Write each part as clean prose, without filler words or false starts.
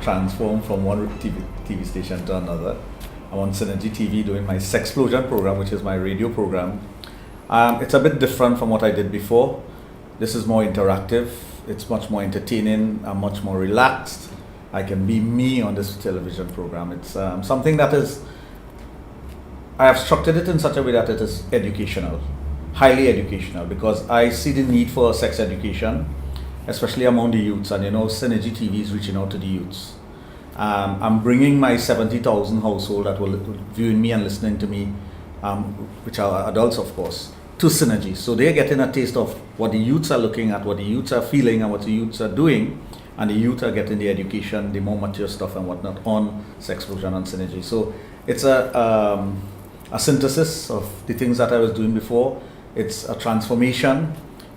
transformed from one TV station to another. I'm on Synergy TV doing my Sexplosion program, which is my radio program. It's a bit different from what I did before. This is more interactive. It's much more entertaining. I'm much more relaxed. I can be me on this television program. It's something that is, I have structured it in such a way that it is educational, highly educational, because I see the need for sex education, especially among the youths. And Synergy TV is reaching out to the youths. I'm bringing my 70,000 household that will viewing me and listening to me, which are adults, of course, to Synergy. So they're getting a taste of what the youths are looking at, what the youths are feeling, and what the youths are doing. And the youth are getting the education, the more mature stuff and whatnot on Sexplosion and Synergy. So it's a synthesis of the things that I was doing before. It's a transformation.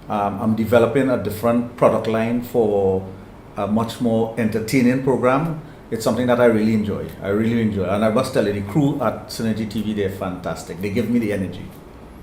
I'm developing a different product line for a much more entertaining program. It's something that I really enjoy. And I must tell you, the crew at Synergy TV, they're fantastic. They give me the energy.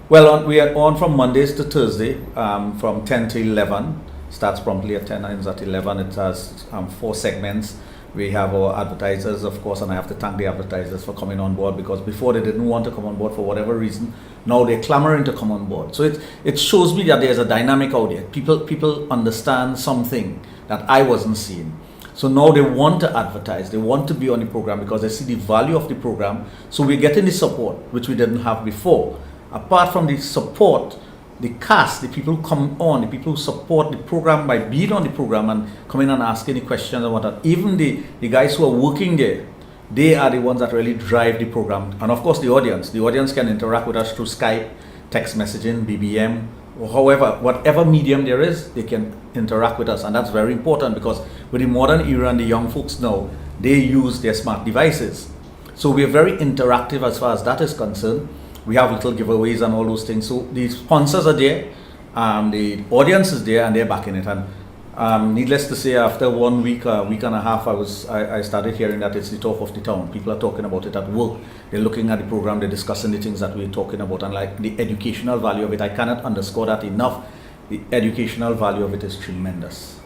Well, we are on from Mondays to Thursday, from 10 to 11. Starts promptly at 10, ends at 11. It has 4 segments. We have our advertisers, of course, and I have to thank the advertisers for coming on board, because before they didn't want to come on board for whatever reason. Now they're clamoring to come on board. So it shows me that there's a dynamic out there. People understand something that I wasn't seeing. So now they want to advertise. They want to be on the program because they see the value of the program. So we're getting the support, which we didn't have before. Apart from the support, the cast, the people who come on, the people who support the program by being on the program and coming and asking the questions and whatnot, even the guys who are working there, they are the ones that really drive the program. And of course the audience can interact with us through Skype, text messaging, BBM, or however, whatever medium there is, they can interact with us. And that's very important, because with the modern era and the young folks now, they use their smart devices. So we're very interactive as far as that is concerned. We have little giveaways and all those things. So the sponsors are there, the audience is there, and they're backing it. And needless to say, after 1 week, week and a half, I started hearing that it's the talk of the town. People are talking about it at work. They're looking at the program. They're discussing the things that we're talking about, and like the educational value of it. I cannot underscore that enough. The educational value of it is tremendous.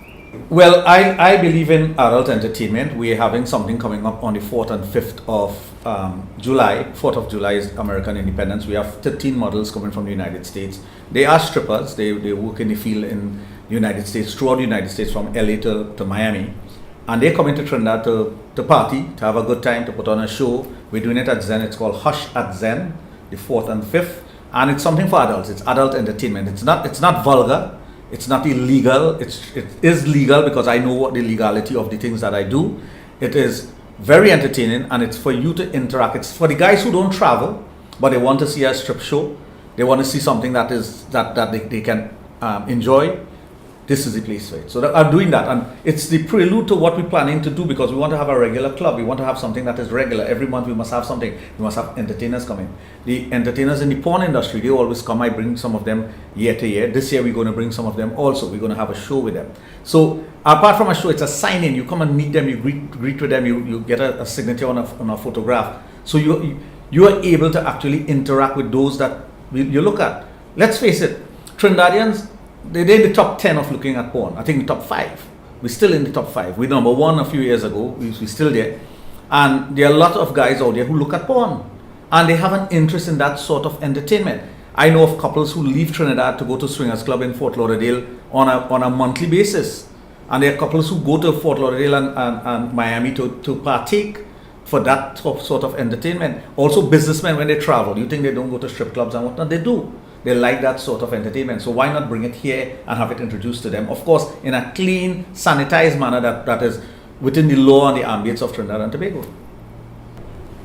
Well, I believe in adult entertainment. We're having something coming up on the 4th and 5th of July. 4th of July is American Independence. We have 13 models coming from the United States. They are strippers. They work in the field in the United States, throughout the United States, from LA to Miami. And they're coming to Trinidad to party, to have a good time, to put on a show. We're doing it at Zen. It's called Hush at Zen, the 4th and 5th. And it's something for adults. It's adult entertainment. It's not vulgar. It's not illegal. It is legal, because I know what the legality of the things that I do. It is very entertaining, and it's for you to interact. It's for the guys who don't travel, but they want to see a strip show. They want to see something that they can enjoy. This is the place for it. So I'm doing that, and it's the prelude to what we're planning to do, because we want to have a regular club. We want to have something that is regular. Every month we must have something. We must have entertainers coming. The entertainers in the porn industry, they always come. I bring some of them year to year. This year we're going to bring some of them also. We're going to have a show with them. So apart from a show, it's a sign-in. You come and meet them. You greet with them. You get a signature on a photograph. So you are able to actually interact with those that you look at. Let's face it, Trinidadians, they're in the top 10 of looking at porn. I think the top 5. We're still in the top 5. We're number 1 a few years ago. We're still there. And there are a lot of guys out there who look at porn, and they have an interest in that sort of entertainment. I know of couples who leave Trinidad to go to Swingers Club in Fort Lauderdale on a monthly basis. And there are couples who go to Fort Lauderdale and Miami to partake for that sort of entertainment. Also businessmen, when they travel, you think they don't go to strip clubs and whatnot? They do. They like that sort of entertainment. So why not bring it here and have it introduced to them? Of course, in a clean, sanitized manner that is within the law and the ambience of Trinidad and Tobago.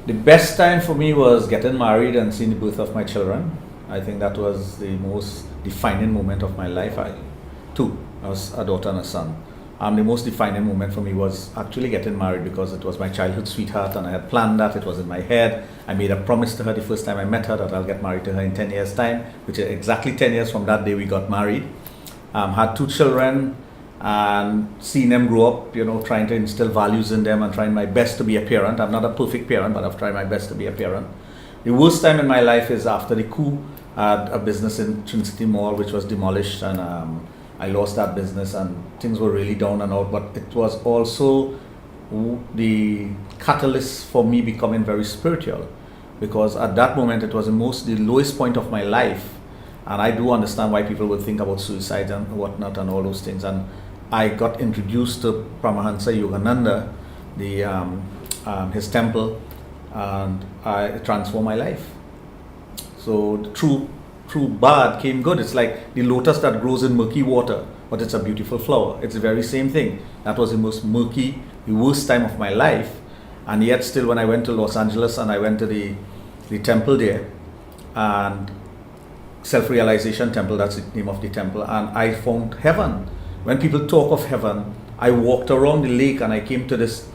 The best time for me was getting married and seeing the birth of my children. I think that was the most defining moment of my life. I was a daughter and a son. The most defining moment for me was actually getting married, because it was my childhood sweetheart, and I had planned that. It was in my head. I made a promise to her the first time I met her that I'll get married to her in 10 years' time, which is exactly 10 years from that day we got married. Had 2 children, and seeing them grow up, trying to instill values in them and trying my best to be a parent. I'm not a perfect parent, but I've tried my best to be a parent. The worst time in my life is after the coup. I had a business in Trinity Mall which was demolished, and I lost that business, and things were really down and out. But it was also the catalyst for me becoming very spiritual, because at that moment it was the lowest point of my life, and I do understand why people would think about suicide and whatnot and all those things. And I got introduced to Paramahansa Yogananda, his temple, and it transformed my life. So through bad came good. It's like the lotus that grows in murky water, but it's a beautiful flower. It's the very same thing. That was the most murky, the worst time of my life, and yet still when I went to Los Angeles and I went to the temple there, and Self-Realization Temple, that's the name of the temple, and I found heaven. When people talk of heaven, I walked around the lake and I came to this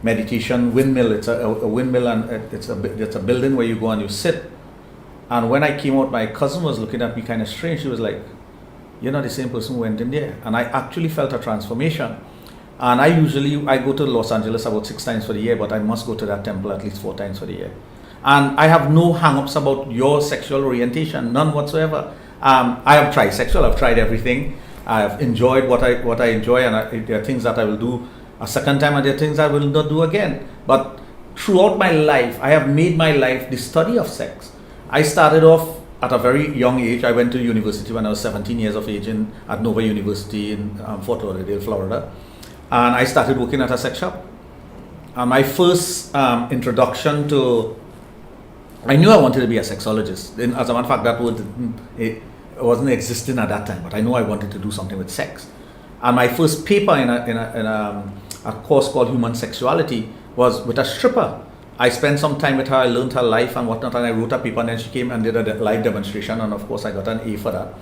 meditation windmill. It's a windmill, and it's a building where you go and you sit. And when I came out, my cousin was looking at me kind of strange. She was like, "You're not the same person who went in there." And I actually felt a transformation. And I go to Los Angeles about 6 times for the year, but I must go to that temple at least 4 times for the year. And I have no hang-ups about your sexual orientation, none whatsoever. I am trisexual. I've tried everything. I've enjoyed what I enjoy, and there are things that I will do a second time, and there are things I will not do again. But throughout my life, I have made my life the study of sex. I started off at a very young age. I went to university when I was 17 years of age at Nova University in Fort Lauderdale, Florida. And I started working at a sex shop. And my first introduction to, I knew I wanted to be a sexologist. And as a matter of fact, that word it wasn't existing at that time, but I knew I wanted to do something with sex. And my first paper in a course called Human Sexuality was with a stripper. I spent some time with her, I learned her life and whatnot, and I wrote a paper, and then she came and did a live demonstration, and of course I got an A for that.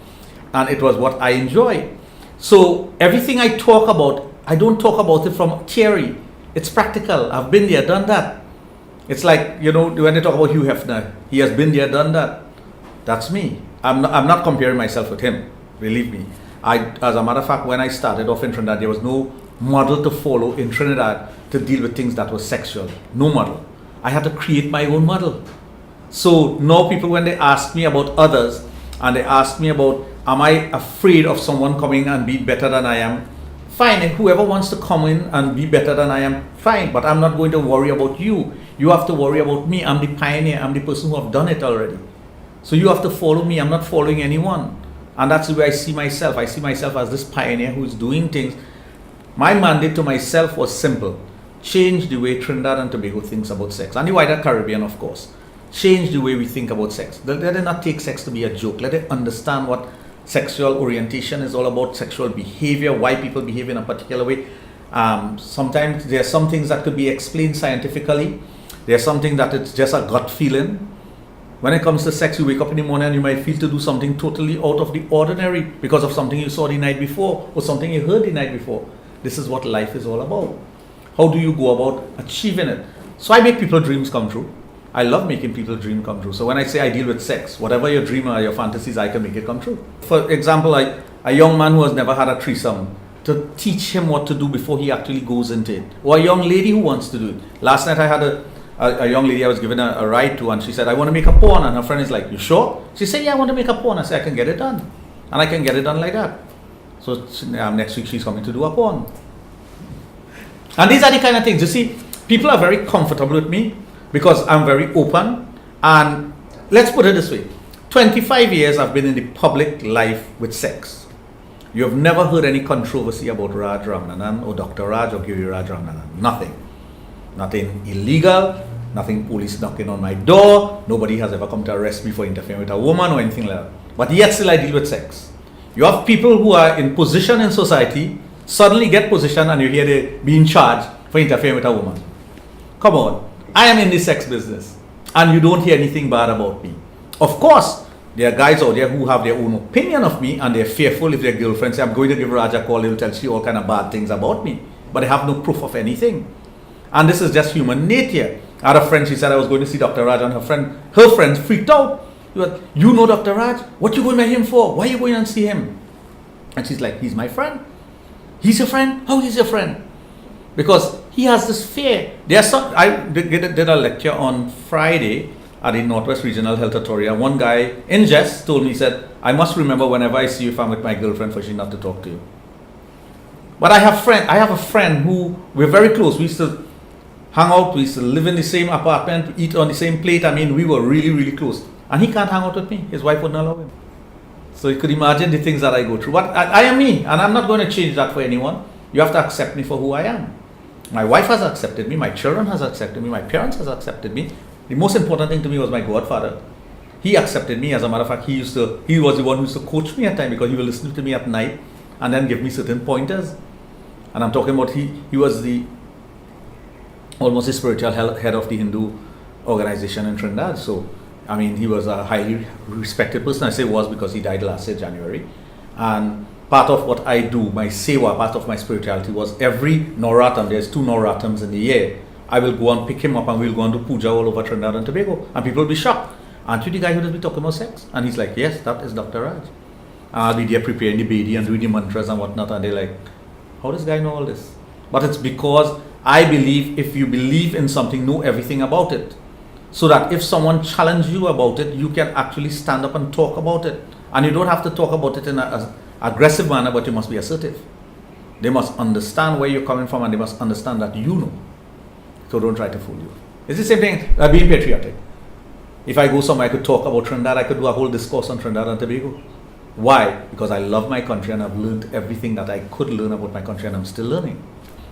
And it was what I enjoy. So everything I talk about, I don't talk about it from theory. It's practical. I've been there, done that. It's like, when they talk about Hugh Hefner, he has been there, done that. That's me. I'm not comparing myself with him, believe me. As a matter of fact, when I started off in Trinidad, there was no model to follow in Trinidad to deal with things that was sexual. No model. I had to create my own model. So now people, when they ask me about others, and they ask me about, am I afraid of someone coming and be better than I am? Fine, and whoever wants to come in and be better than I am, fine, but I'm not going to worry about you. You have to worry about me. I'm the pioneer. I'm the person who have done it already. So you have to follow me. I'm not following anyone. And that's the way I see myself. I see myself as this pioneer who's doing things. My mandate to myself was simple. Change the way Trinidad and Tobago thinks about sex. And the wider Caribbean, of course. Change the way we think about sex. Let them not take sex to be a joke. Let them understand what sexual orientation is all about, sexual behavior, why people behave in a particular way. Sometimes there are some things that could be explained scientifically. There's something that it's just a gut feeling. When it comes to sex, you wake up in the morning and you might feel to do something totally out of the ordinary because of something you saw the night before or something you heard the night before. This is what life is all about. How do you go about achieving it? So I make people's dreams come true. I love making people's dreams come true. So when I say I deal with sex, whatever your dream or your fantasies, I can make it come true. For example, a young man who has never had a threesome, to teach him what to do before he actually goes into it. Or a young lady who wants to do it. Last night I had a young lady I was giving a ride to, and she said, I want to make a porn. And her friend is like, you sure? She said, yeah, I want to make a porn. I said, I can get it done. And I can get it done like that. So next week she's coming to do a porn. And these are the kind of things, you see, people are very comfortable with me because I'm very open. And let's put it this way, 25 years I've been in the public life with sex. You have never heard any controversy about Raj Ramnanan or Dr. Raj or Giri Raj Ramnanan. Nothing. Nothing illegal, nothing police knocking on my door, nobody has ever come to arrest me for interfering with a woman or anything like that. But yet still I deal with sex. You have people who are in position in society, suddenly get position and you hear they be in charge for interfering with a woman. Come on, I am in the sex business and you don't hear anything bad about me. Of course, there are guys out there who have their own opinion of me and they're fearful if their girlfriend say, I'm going to give Raj a call, he'll tell you all kind of bad things about me. But they have no proof of anything. And this is just human nature. I had a friend, she said I was going to see Dr. Raj, and her friends freaked out. You know Dr. Raj? What you going to him for? Why are you going and see him? And she's like, he's my friend. He's your friend? How he's your friend? Because he has this fear. I did a lecture on Friday at the Northwest Regional Health Authority. And one guy, in jest, told me, he said, I must remember whenever I see you if I'm with my girlfriend for she not to talk to you. But I have a friend who we're very close. We used to hang out, we used to live in the same apartment, eat on the same plate. I mean, we were really, really close. And he can't hang out with me. His wife wouldn't allow him. So you could imagine the things that I go through. But I am me, and I'm not going to change that for anyone. You have to accept me for who I am. My wife has accepted me, my children has accepted me, my parents has accepted me. The most important thing to me was my godfather. He accepted me. As a matter of fact, he was the one who used to coach me at times, because he would listen to me at night and then give me certain pointers. And I'm talking about he was almost the spiritual head of the Hindu organization in Trinidad. So, I mean, he was a highly respected person. I say was because he died last year, January. And part of what I do, my sewa, part of my spirituality was every Navratam, there's 2 Navratams in the year, I will go and pick him up and we'll go and do puja all over Trinidad and Tobago. And people will be shocked. Aren't you the guy who does be talking about sex? And he's like, yes, that is Dr. Raj. And I'll be there preparing the bedi and doing the mantras and whatnot. And they're like, how does this guy know all this? But it's because I believe if you believe in something, know everything about it. So that if someone challenges you about it, you can actually stand up and talk about it. And you don't have to talk about it in an aggressive manner, but you must be assertive. They must understand where you're coming from, and they must understand that you know. So don't try to fool you. It's the same thing being patriotic. If I go somewhere, I could talk about Trinidad, I could do a whole discourse on Trinidad and Tobago. Why? Because I love my country and I've learned everything that I could learn about my country, and I'm still learning.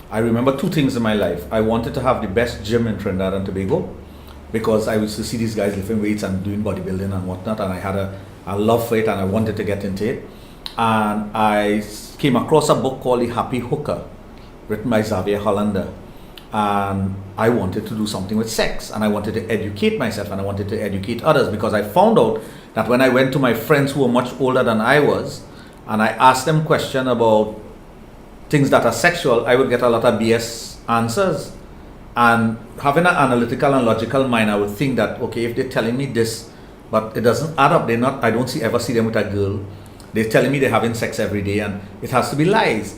I remember 2 things in my life. I wanted to have the best gym in Trinidad and Tobago, because I used to see these guys lifting weights and doing bodybuilding and whatnot, and I had a love for it and I wanted to get into it. And I came across a book called The Happy Hooker, written by Xavier Hollander. And I wanted to do something with sex, and I wanted to educate myself, and I wanted to educate others, because I found out that when I went to my friends who were much older than I was, and I asked them questions about things that are sexual, I would get a lot of BS answers. And having an analytical and logical mind, I would think that, okay, if they're telling me this, but it doesn't add up, I don't ever see them with a girl. They're telling me they're having sex every day, and it has to be lies.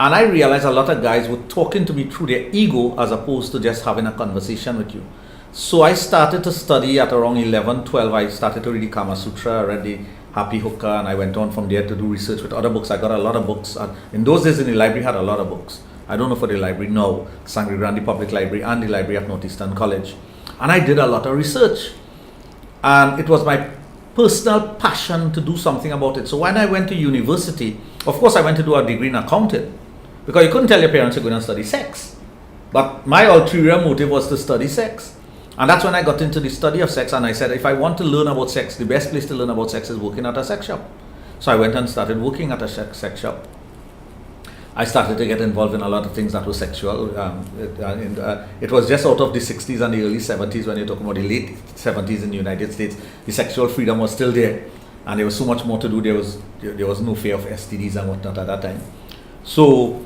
And I realized a lot of guys were talking to me through their ego as opposed to just having a conversation with you. So I started to study at around 11, 12. I started to read the Kama Sutra, I read the Happy Hooker, and I went on from there to do research with other books. I got a lot of books. In those days in the library, had a lot of books. I don't know for the library now, Sangre Grande Public Library and the library at Northeastern College. And I did a lot of research. And it was my personal passion to do something about it. So when I went to university, of course I went to do a degree in accounting, because you couldn't tell your parents you're going to study sex. But my ulterior motive was to study sex. And that's when I got into the study of sex, and I said, if I want to learn about sex, the best place to learn about sex is working at a sex shop. So I went and started working at a sex shop. I started to get involved in a lot of things that were sexual. It was just out of the 60s and the early 70s, when you're talking about the late 70s in the United States, the sexual freedom was still there, and there was so much more to do. There was no fear of STDs and whatnot at that time. So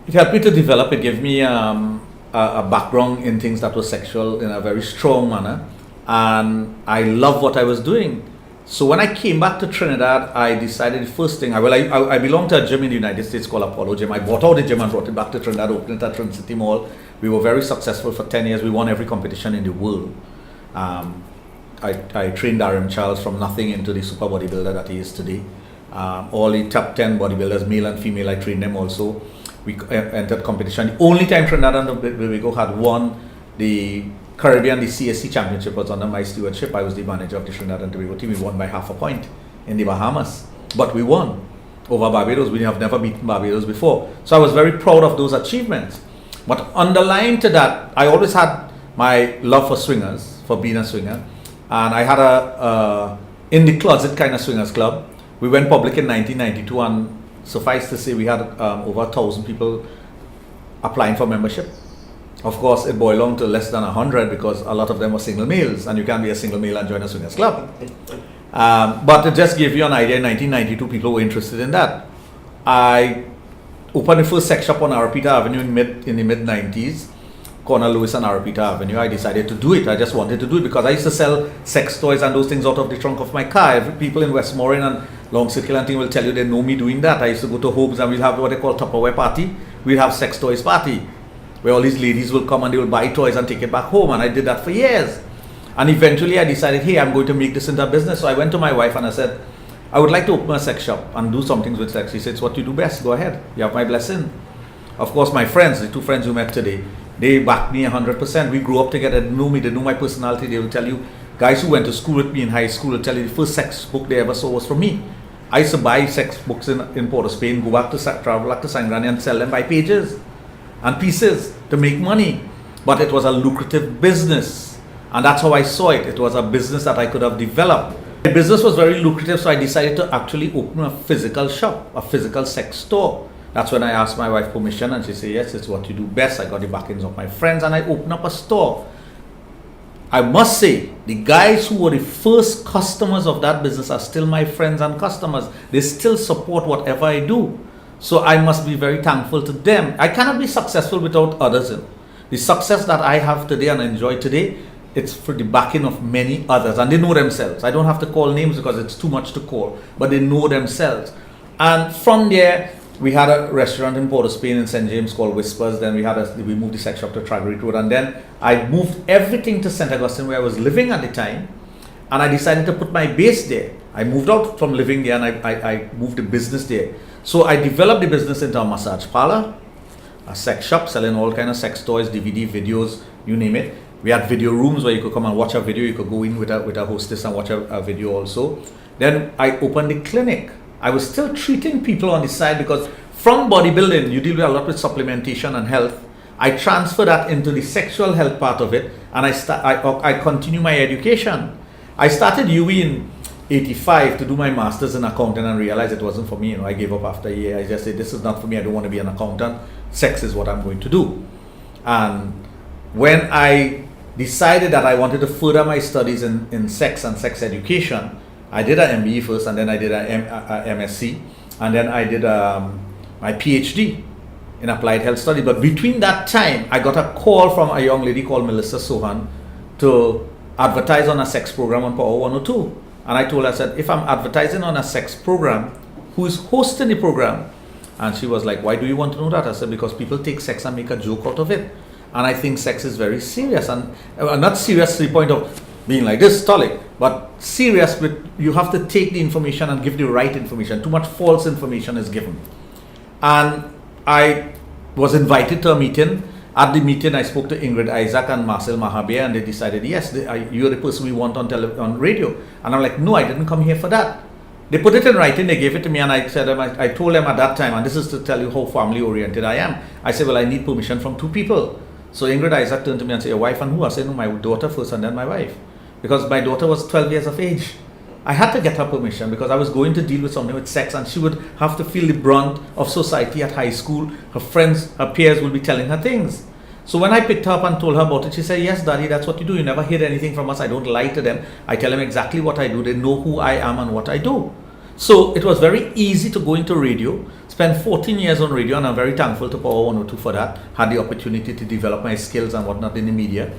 it helped me to develop. It gave me a background in things that were sexual in a very strong manner, and I loved what I was doing. So when I came back to Trinidad, I decided the first thing, I belonged to a gym in the United States called Apollo Gym. I bought out the gym and brought it back to Trinidad, opened it at Trinidad City Mall. We were very successful for 10 years. We won every competition in the world. I trained Darren Charles from nothing into the super bodybuilder that he is today. All the top 10 bodybuilders, male and female, I trained them also. We entered competition. The only time Trinidad and Tobago had won the Caribbean, the CSC Championship, was under my stewardship. I was the manager of the Trinidad and Tobago team. We won by half a point in the Bahamas, but we won over Barbados. We have never beaten Barbados before. So I was very proud of those achievements. But underlying to that, I always had my love for swingers, for being a swinger. And I had a in the closet kind of swingers club. We went public in 1992, and suffice to say we had over 1,000 people applying for membership. Of course, it boiled down to less than 100, because a lot of them were single males, and you can't be a single male and join a swingers club. But to just give you an idea, in 1992, people were interested in that. I opened the first sex shop on Arapita Avenue in the mid-90s, corner Lewis and Arapita Avenue. I decided to do it. I just wanted to do it because I used to sell sex toys and those things out of the trunk of my car. People in Westmoreland and Long Circle and thing will tell you they know me doing that. I used to go to homes and we'll have what they call Tupperware party. We'll have sex toys party, where all these ladies will come and they will buy toys and take it back home. And I did that for years. And eventually I decided, hey, I'm going to make this into a business. So I went to my wife and I said, I would like to open a sex shop and do some things with sex. He said, it's what you do best. Go ahead. You have my blessing. Of course, my friends, the 2 friends you met today, they backed me 100%. We grew up together. They know me. They know my personality. They will tell you, guys who went to school with me in high school will tell you the first sex book they ever saw was from me. I used to buy sex books in Port of Spain, go back to travel back to Sangrani and sell them by pages and pieces to make money. But it was a lucrative business. And that's how I saw it. It was a business that I could have developed. The business was very lucrative, so I decided to actually open a physical shop, a physical sex store. That's when I asked my wife permission, and she said, yes, it's what you do best. I got the backings of my friends, and I opened up a store. I must say, the guys who were the first customers of that business are still my friends and customers. They still support whatever I do. So I must be very thankful to them. I cannot be successful without others. The success that I have today and enjoy today, it's for the backing of many others, and they know themselves. I don't have to call names because it's too much to call, but they know themselves. And from there, we had a restaurant in Port of Spain in St. James called Whispers. Then we moved the sex shop to Tragreat Road, and then I moved everything to St. Augustine, where I was living at the time, and I decided to put my base there. I moved out from living there, and I moved the business there. So I developed the business into a massage parlor, a sex shop selling all kinds of sex toys, DVD, videos, you name it. We had video rooms where you could come and watch a video. You could go in with a hostess and watch a video also. Then I opened the clinic. I was still treating people on the side because from bodybuilding, you deal with a lot with supplementation and health. I transfer that into the sexual health part of it, and I continue my education. I started UE in 85 to do my master's in accounting and realized it wasn't for me. I gave up after a year. I just said, this is not for me. I don't want to be an accountant. Sex is what I'm going to do. And when I decided that I wanted to further my studies in sex and sex education, I did an MBE first, and then I did a MSc, and then I did my PhD in applied health study. But between that time, I got a call from a young lady called Melissa Sohan to advertise on a sex program on Power 102. And I told her, I said, if I'm advertising on a sex program, who is hosting the program? And she was like, why do you want to know that? I said, because people take sex and make a joke out of it. And I think sex is very serious, and not serious to the point of being like this, totally, but serious with, you have to take the information and give the right information. Too much false information is given. And I was invited to a meeting. At the meeting, I spoke to Ingrid Isaac and Marcel Mahabir, and they decided, yes, you're the person we want on radio. And I'm like, no, I didn't come here for that. They put it in writing, they gave it to me, and I said, I told them at that time, and this is to tell you how family oriented I am. I said, well, I need permission from 2 people. So Ingrid Isaac turned to me and said, your wife and who? I said, no, my daughter first and then my wife. Because my daughter was 12 years of age. I had to get her permission because I was going to deal with something with sex, and she would have to feel the brunt of society at high school. Her friends, her peers will be telling her things. So when I picked her up and told her about it, she said, yes, Daddy, that's what you do. You never hid anything from us. I don't lie to them. I tell them exactly what I do. They know who I am and what I do. So it was very easy to go into radio, spent 14 years on radio, and I'm very thankful to Power 102 for that. Had the opportunity to develop my skills and whatnot in the media.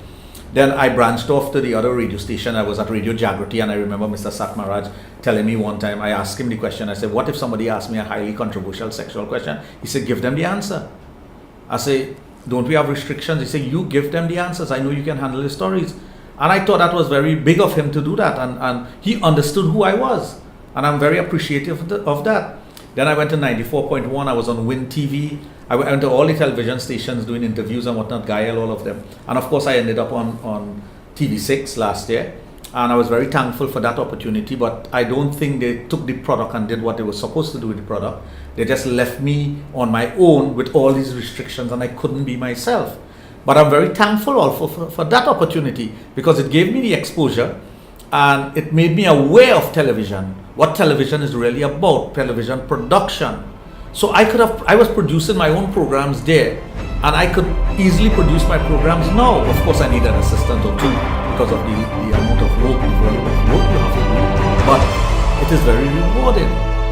Then I branched off to the other radio station. I was at Radio Jagrati, and I remember Mr. Satmaraj telling me one time, I asked him the question, I said, what if somebody asked me a highly controversial sexual question? He said, give them the answer. I say, don't we have restrictions? He said, you give them the answers. I know you can handle the stories. And I thought that was very big of him to do that, and he understood who I was. And I'm very appreciative of that. Then I went to 94.1, I was on Win TV. I went to all the television stations doing interviews and whatnot, Gael, all of them. And of course I ended up on TV6 last year. And I was very thankful for that opportunity, but I don't think they took the product and did what they were supposed to do with the product. They just left me on my own with all these restrictions, and I couldn't be myself. But I'm very thankful also for that opportunity, because it gave me the exposure and it made me aware of television, what television is really about, television production. So I was producing my own programs there, and I could easily produce my programs now. Of course, I need an assistant or 2 because of the amount of work, the volume of work you have to do. But it is very rewarding.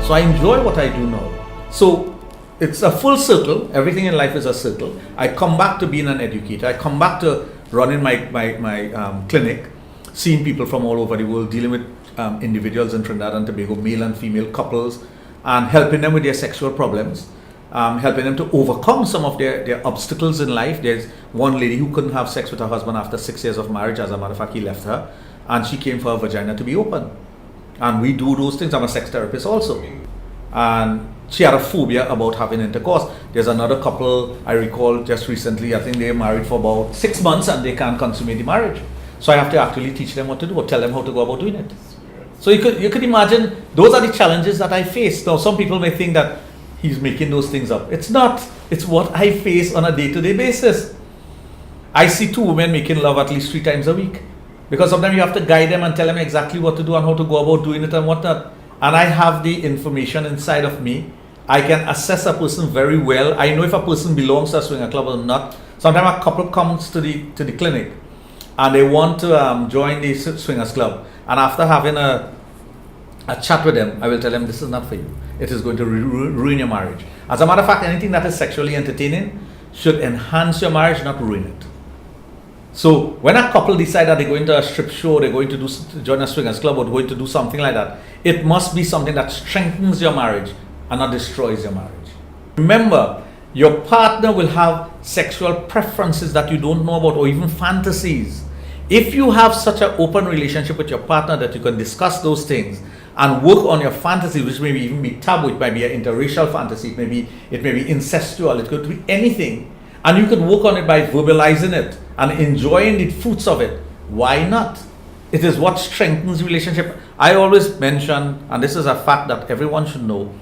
So I enjoy what I do now. So it's a full circle. Everything in life is a circle. I come back to being an educator. I come back to running my clinic, seeing people from all over the world, dealing with individuals in Trinidad and Tobago, male and female couples, and helping them with their sexual problems, helping them to overcome some of their obstacles in life. There's one lady who couldn't have sex with her husband after 6 years of marriage. As a matter of fact, he left her, and she came for her vagina to be open. And we do those things. I'm a sex therapist also. And she had a phobia about having intercourse. There's another couple I recall just recently, I think they were married for about 6 months and they can't consummate the marriage. So I have to actually teach them what to do or tell them how to go about doing it. So you could imagine those are the challenges that I face. Now some people may think that he's making those things up. It's not. It's what I face on a day-to-day basis. I see 2 women making love at least 3 times a week. Because sometimes you have to guide them and tell them exactly what to do and how to go about doing it and whatnot. And I have the information inside of me. I can assess a person very well. I know if a person belongs to a swinger club or not. Sometimes a couple comes to the clinic and they want to join the swingers club. And after having a chat with them, I will tell them this is not for you. It is going to ruin your marriage. As a matter of fact, anything that is sexually entertaining should enhance your marriage, not ruin it. So when a couple decide that they're going to a strip show, they're going to join a swingers club or going to do something like that, it must be something that strengthens your marriage and not destroys your marriage. Remember, your partner will have sexual preferences that you don't know about or even fantasies. If you have such an open relationship with your partner that you can discuss those things and work on your fantasy, which may even be taboo, it might be an interracial fantasy, it may be incestual, it could be anything, and you can work on it by verbalizing it and enjoying the fruits of it, why not? It is what strengthens relationship. I always mention, and this is a fact that everyone should know,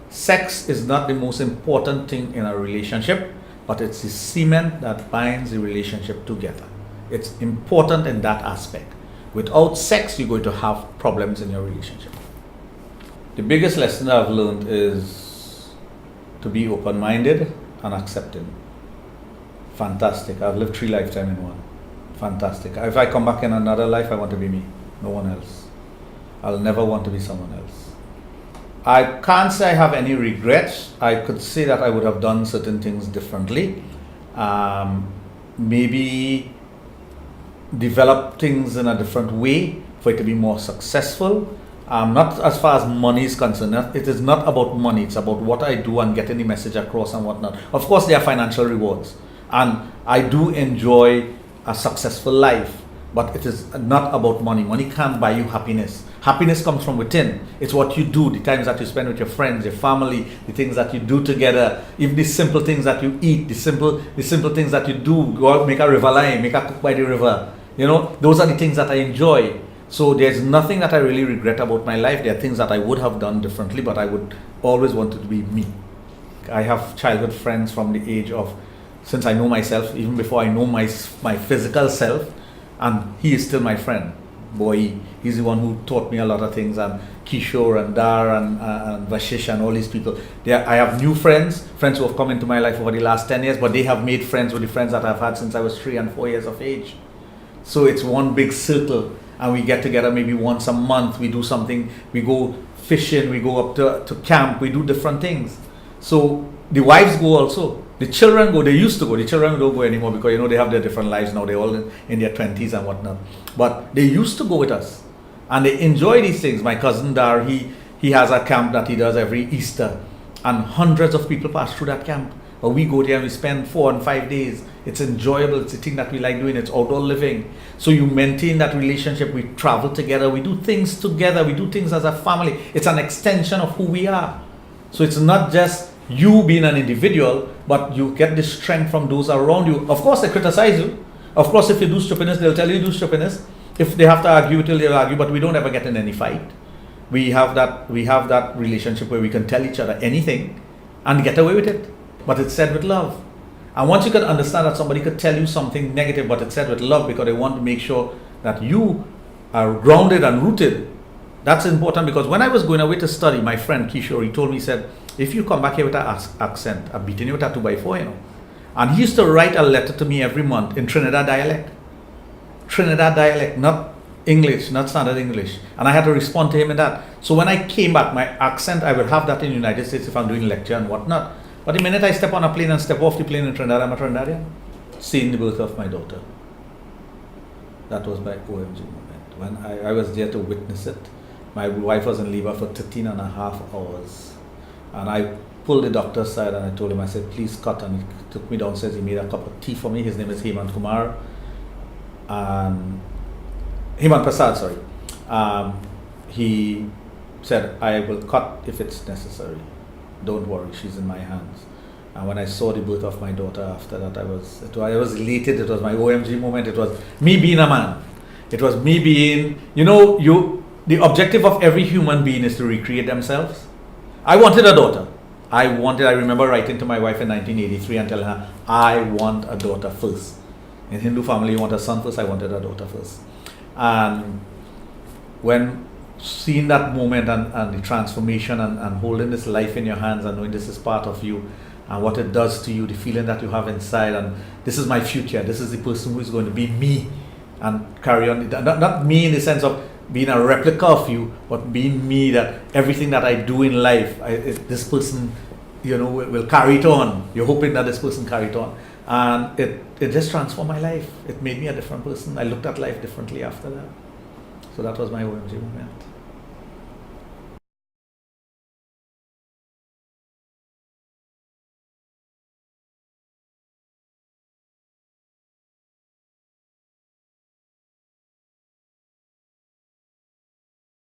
sex is not the most important thing in a relationship, but it's the cement that binds the relationship together. It's important in that aspect. Without sex, you're going to have problems in your relationship. The biggest lesson I've learned is to be open-minded and accepting. Fantastic. I've lived 3 lifetimes in one. Fantastic. If I come back in another life, I want to be me, no one else. I'll never want to be someone else. I can't say I have any regrets. I could say that I would have done certain things differently. Maybe develop things in a different way for it to be more successful. Not as far as money is concerned. It is not about money. It's about what I do and getting the message across and whatnot. Of course, there are financial rewards. And I do enjoy a successful life. But it is not about money. Money can't buy you happiness. Happiness comes from within. It's what you do, the times that you spend with your friends, your family, the things that you do together, even the simple things that you eat, the simple things that you do. Go out, make a river line, make a cook by the river. You know, those are the things that I enjoy. So there's nothing that I really regret about my life. There are things that I would have done differently, but I would always want it to be me. I have childhood friends from the age of, since I know myself, even before I know my physical self, and he is still my friend. Boy, he's the one who taught me a lot of things, and Kishore and Dar and Vashish and all these people. I have new friends who have come into my life over the last 10 years, but they have made friends with the friends that I've had since I was 3 and 4 years of age. So it's one big circle, and we get together maybe once a month, we do something, we go fishing, we go up to camp, we do different things. So the wives go also. The children go, they used to go, the children don't go anymore because, you know, they have their different lives now, they're all in their 20s and whatnot. But they used to go with us and they enjoy these things. My cousin Dar, he has a camp that he does every Easter, and hundreds of people pass through that camp. But we go there and we spend 4 and 5 days. It's enjoyable, it's a thing that we like doing, it's outdoor living. So you maintain that relationship, we travel together, we do things together, we do things as a family. It's an extension of who we are. So it's not just you being an individual, but you get the strength from those around you. Of course, they criticize you. Of course, if you do stupidness, they'll tell you do stupidness. If they have to argue with you, they'll argue, but we don't ever get in any fight. We have that relationship where we can tell each other anything and get away with it. But it's said with love. And once you can understand that somebody could tell you something negative, but it's said with love because they want to make sure that you are grounded and rooted, that's important. Because when I was going away to study, my friend Kishore, he told me, he said, if you come back here with an accent, I'm beating you with a 2x4, you know. And he used to write a letter to me every month in Trinidad dialect. Trinidad dialect, not English, not standard English. And I had to respond to him in that. So when I came back, my accent, I would have that in the United States if I'm doing lecture and whatnot. But the minute I step on a plane and step off the plane in Trinidad, I'm a Trinidadian. Seeing the birth of my daughter. That was my OMG moment. When I was there to witness it. My wife was in labor for 13 and a half hours. And I pulled the doctor aside and I told him, I said, please cut. And he took me downstairs, he made a cup of tea for me. His name is Hemant Kumar. Hemant Prasad, sorry. he said, I will cut if it's necessary. Don't worry, she's in my hands. And when I saw the birth of my daughter after that, I was elated. It was my OMG moment. It was me being a man. It was me being, the objective of every human being is to recreate themselves. I wanted a daughter. I remember writing to my wife in 1983 and telling her, I want a daughter first. In Hindu family, you want a son first, I wanted a daughter first. And when seeing that moment and the transformation and holding this life in your hands and knowing this is part of you and what it does to you, the feeling that you have inside, and this is my future, this is the person who is going to be me and carry on. Not me in the sense of being a replica of you, but being me, that everything that I do in life, this person, will carry it on. You're hoping that this person carry it on. And it just transformed my life. It made me a different person. I looked at life differently after that. So that was my OMG moment.